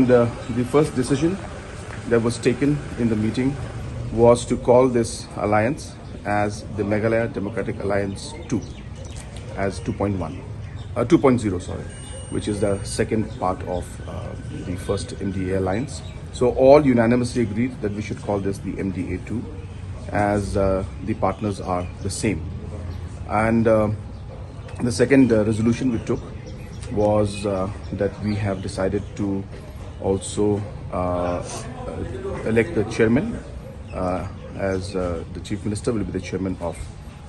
And the first decision that was taken in the meeting was to call this alliance as the Meghalaya Democratic Alliance 2, as 2.0, sorry, which is the second part of the first MDA alliance. So all unanimously agreed that we should call this the MDA 2, as the partners are the same. And the second resolution we took was that we have decided to also elect the chairman, as the chief minister will be the chairman of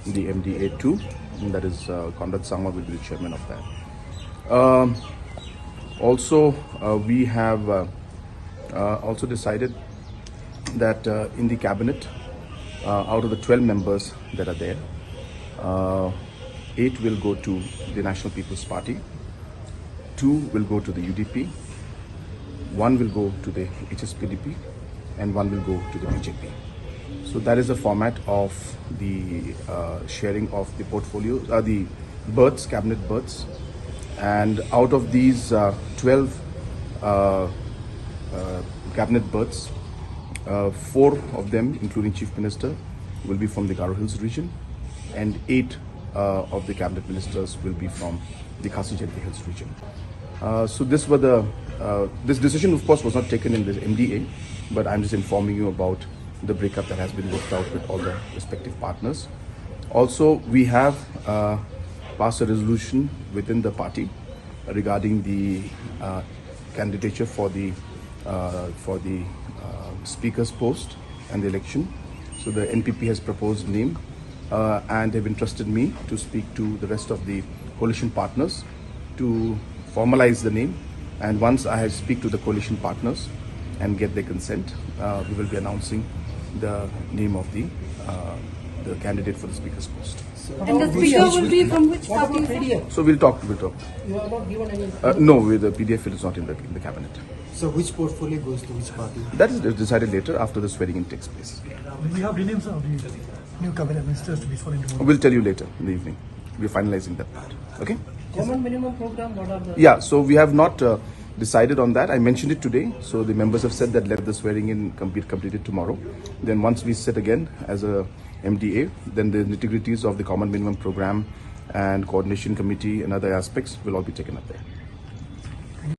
the MDA 2, and that is Conrad Sangma will be the chairman of that. Also, we have also decided that in the cabinet, out of the 12 members that are there, 8 will go to the National People's Party, 2 will go to the UDP, 1 will go to the Hspdp, and 1 will go to the BJP. So that is the format of the sharing of the portfolio, the berths, cabinet berths. And out of these 12 cabinet berths, 4 of them, including Chief Minister, will be from the Garo Hills region, and 8 of the cabinet ministers will be from the Khasi Jayantini Hills region. So this were the this decision, of course, was not taken in the MDA, but I'm just informing you about the breakup that has been worked out with all the respective partners. Also, we have passed a resolution within the party regarding the candidature for the speaker's post and the election. So the NPP has proposed name, and they've entrusted me to speak to the rest of the coalition partners to formalize the name. And once I speak to the coalition partners and get their consent, we will be announcing the name of the candidate for the speaker's post. And the speaker will be from which party? So we'll talk. You are not given any. No, the PDF is not in the cabinet. So which portfolio goes to which party? That is decided later after the swearing in takes place. We have renames of the new cabinet ministers to be sworn into. We'll tell you later in the evening. We're finalizing that part. Okay? Common minimum program, what are the... Yeah, so we have not decided on that. I mentioned it today. So the members have said that let the swearing in be completed tomorrow. Then once we sit again as a MDA, then the nitty-gritties of the common minimum program and coordination committee and other aspects will all be taken up there.